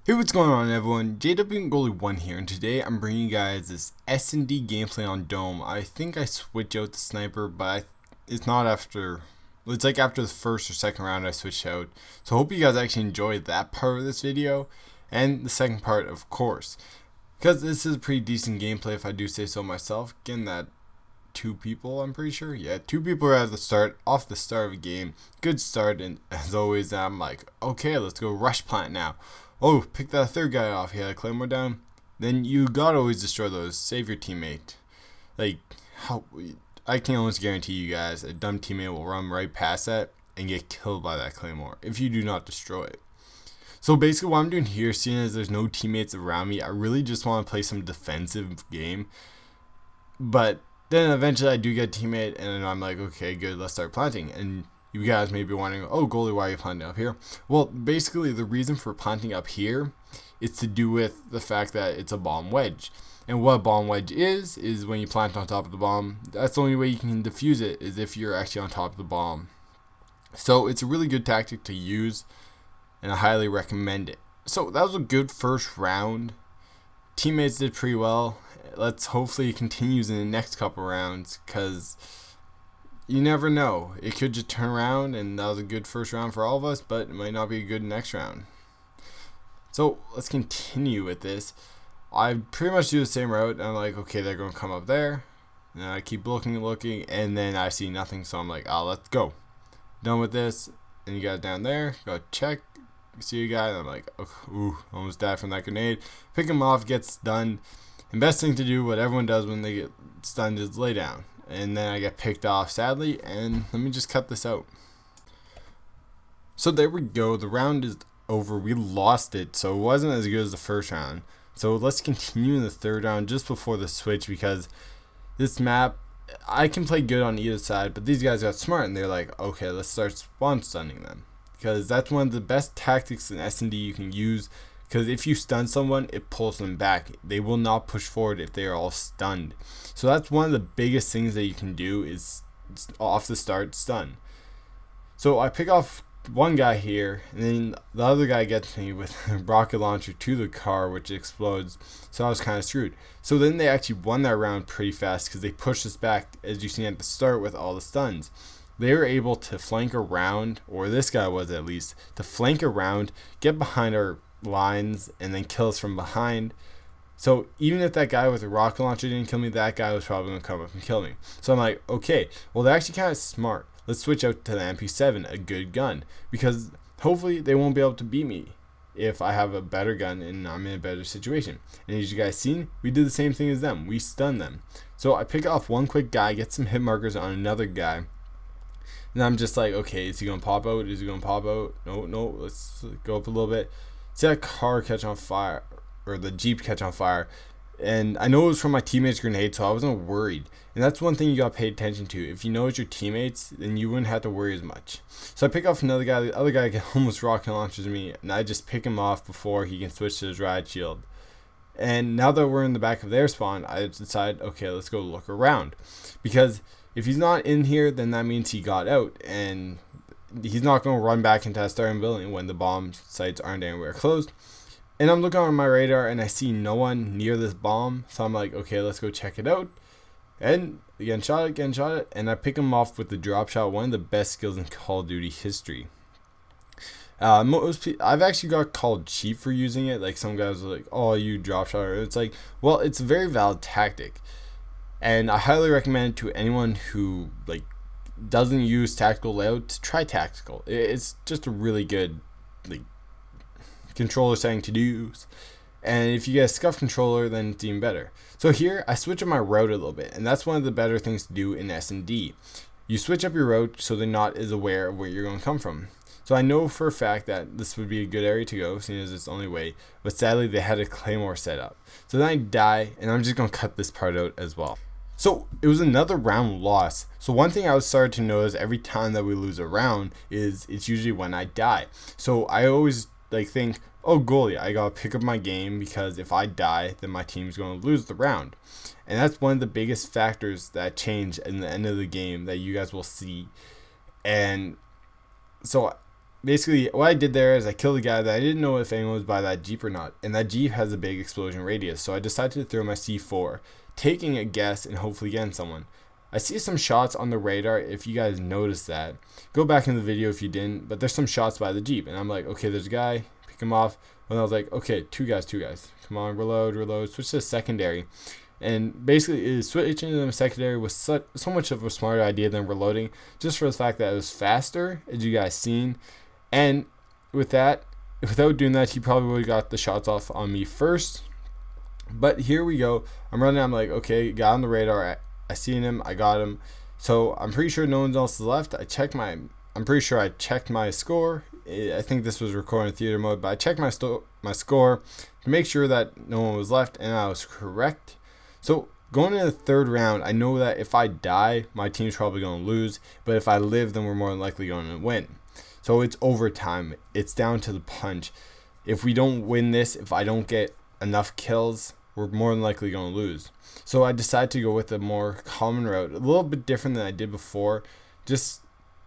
Hey, what's going on everyone? JW Goalie1 here, and today I'm bringing you guys this SnD gameplay on Dome. I think I switch out the sniper, but it's not after, it's like after the first or second round I switched out. So I hope you guys actually enjoyed that part of this video, and the second part of course. Because this is a pretty decent gameplay if I do say so myself. Getting that two people, I'm pretty sure. Yeah, two people are at the start, off the start of a game. Good start, and as always I'm like, okay, let's go rush plant now. Oh, pick that third guy off. He had a claymore down. Then you gotta always destroy those. Save your teammate. Like, how I can almost guarantee you guys a dumb teammate will run right past that and get killed by that claymore if you do not destroy it. So basically what I'm doing here, seeing as there's no teammates around me, I really just want to play some defensive game. But then eventually I do get a teammate and I'm like, okay, good, let's start planting. And you guys may be wondering, oh goalie, why are you planting up here? Well, basically the reason for planting up here is to do with the fact that it's a bomb wedge. And what a bomb wedge is when you plant on top of the bomb, that's the only way you can defuse it is if you're actually on top of the bomb. So it's a really good tactic to use, and I highly recommend it. So that was a good first round. Teammates did pretty well. Let's hopefully it continues in the next couple rounds, because you never know. It could just turn around and that was a good first round for all of us, but it might not be a good next round. So let's continue with this. I pretty much do the same route, and I'm like, okay, they're going to come up there. And I keep looking and looking, and then I see nothing, so I'm like, oh, let's go. Done with this. And you got down there, go check. You see a guy, and I'm like, oh, ooh, almost died from that grenade. Pick him off, gets stunned. And best thing to do, what everyone does when they get stunned, is lay down. And then I get picked off sadly, and let me just cut this out. So there we go, the round is over. We lost it, so it wasn't as good as the first round. So let's continue in the third round just before the switch, because this map, I can play good on either side, but these guys got smart and they're like, okay, let's start spawn stunning them, because that's one of the best tactics in SnD you can use. Because if you stun someone, it pulls them back. They will not push forward if they are all stunned. So that's one of the biggest things that you can do, is off the start stun. So I pick off one guy here, and then the other guy gets me with a rocket launcher to the car, which explodes. So I was kind of screwed. So then they actually won that round pretty fast, because they pushed us back, as you see at the start, with all the stuns. They were able to flank around, or this guy was at least, to flank around, get behind our lines, and then kill us from behind. So even if that guy with the rocket launcher didn't kill me, that guy was probably going to come up and kill me. So I'm like, okay, well they're actually kind of smart. Let's switch out to the MP7, a good gun, because hopefully they won't be able to beat me if I have a better gun and I'm in a better situation. And as you guys seen, we did the same thing as them. We stunned them. So I pick off one quick guy, get some hit markers on another guy, and I'm just like, okay, is he going to pop out? Is he going to pop out? No, let's go up a little bit. See that car catch on fire, or the Jeep catch on fire, and I know it was from my teammates' grenade, so I wasn't worried. And that's one thing you gotta pay attention to. If you know it's your teammates, then you wouldn't have to worry as much. So I pick off another guy. The other guy almost rocket launches me, and I just pick him off before he can switch to his riot shield. And now that we're in the back of their spawn, I decide, okay, let's go look around, because if he's not in here, then that means he got out, and he's not going to run back into that starting building when the bomb sites aren't anywhere close. And I'm looking on my radar and I see no one near this bomb, so I'm like, okay, let's go check it out. And getting shot it, and I pick him off with the drop shot, one of the best skills in Call of Duty history. I've actually got called cheap for using it. Like some guys are like, oh, you drop shot. It's like, well, it's a very valid tactic, and I highly recommend it to anyone who like doesn't use tactical layout to try tactical. It's just a really good like controller setting to use, and if you get a scuff controller, then it's even better. So here I switch up my route a little bit, and that's one of the better things to do in SnD. You switch up your route so they're not as aware of where you're going to come from. So I know for a fact that this would be a good area to go, seeing as it's the only way, but sadly they had a claymore set up. So then I die, and I'm just going to cut this part out as well. So it was another round loss. So one thing I was starting to notice every time that we lose a round is it's usually when I die. So I always like think, oh goalie, I gotta pick up my game, because if I die, then my team's going to lose the round. And that's one of the biggest factors that change in the end of the game that you guys will see. And so basically what I did there is I killed a guy that I didn't know if anyone was by that Jeep or not, and that Jeep has a big explosion radius, so I decided to throw my C4, taking a guess and hopefully getting someone. I see some shots on the radar. If you guys noticed that, go back in the video if you didn't, but there's some shots by the Jeep, and I'm like, okay, there's a guy, pick him off. And I was like, okay, two guys, come on, reload, switch to secondary. And basically, switching to the secondary was so much of a smarter idea than reloading, just for the fact that it was faster, as you guys seen. And with that, without doing that, he probably would have got the shots off on me first. But here we go. I'm running. I'm like, okay, got on the radar. I seen him. I got him. So I'm pretty sure no one else is left. I'm pretty sure I checked my score. I think this was recording in theater mode, but I checked my score to make sure that no one was left, and I was correct. So going into the third round, I know that if I die, my team's probably going to lose, but if I live, then we're more than likely going to win. So it's overtime. It's down to the punch. If we don't win this, if I don't get enough kills, we're more than likely going to lose. So I decided to go with a more common route, a little bit different than I did before, just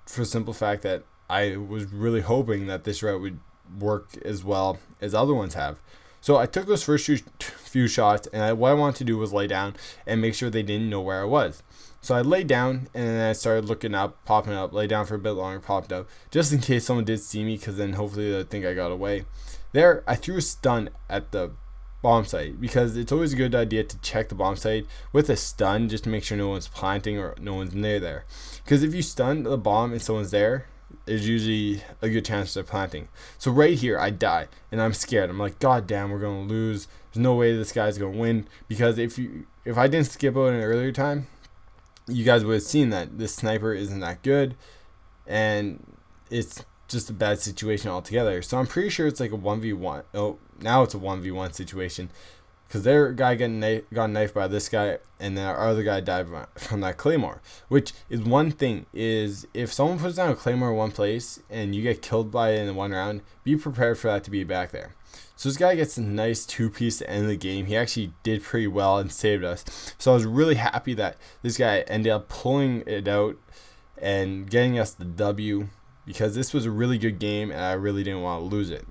for the simple fact that I was really hoping that this route would work as well as other ones have. So I took those first few shots, and what I wanted to do was lay down and make sure they didn't know where I was. So I laid down, and then I started looking up, popping up, lay down for a bit longer, popped up, just in case someone did see me, because then hopefully they'd think I got away. There, I threw a stun at the bomb site, because it's always a good idea to check the bomb site with a stun just to make sure no one's planting or no one's near there. Because if you stun the bomb and someone's there, there's usually a good chance they're planting. So right here, I die, and I'm scared. I'm like, God damn, we're going to lose. There's no way this guy's going to win, because if I didn't skip out an earlier time, you guys would have seen that this sniper isn't that good, and it's just a bad situation altogether. So I'm pretty sure it's like a 1v1. Oh, now it's a 1v1 situation, because their guy got knifed by this guy, and then our other guy died from that claymore. Which is one thing, is if someone puts down a claymore in one place and you get killed by it in one round, be prepared for that to be back there. So this guy gets a nice 2-piece to end the game. He actually did pretty well and saved us. So I was really happy that this guy ended up pulling it out and getting us the W, because this was a really good game and I really didn't want to lose it.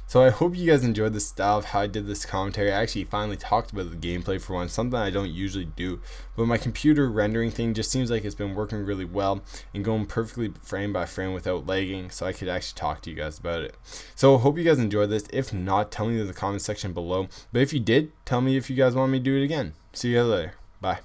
So I hope you guys enjoyed the style of how I did this commentary. I actually finally talked about the gameplay for once, something I don't usually do. But my computer rendering thing just seems like it's been working really well and going perfectly frame by frame without lagging, so I could actually talk to you guys about it. So I hope you guys enjoyed this. If not, tell me in the comment section below. But if you did, tell me if you guys want me to do it again. See you guys later. Bye.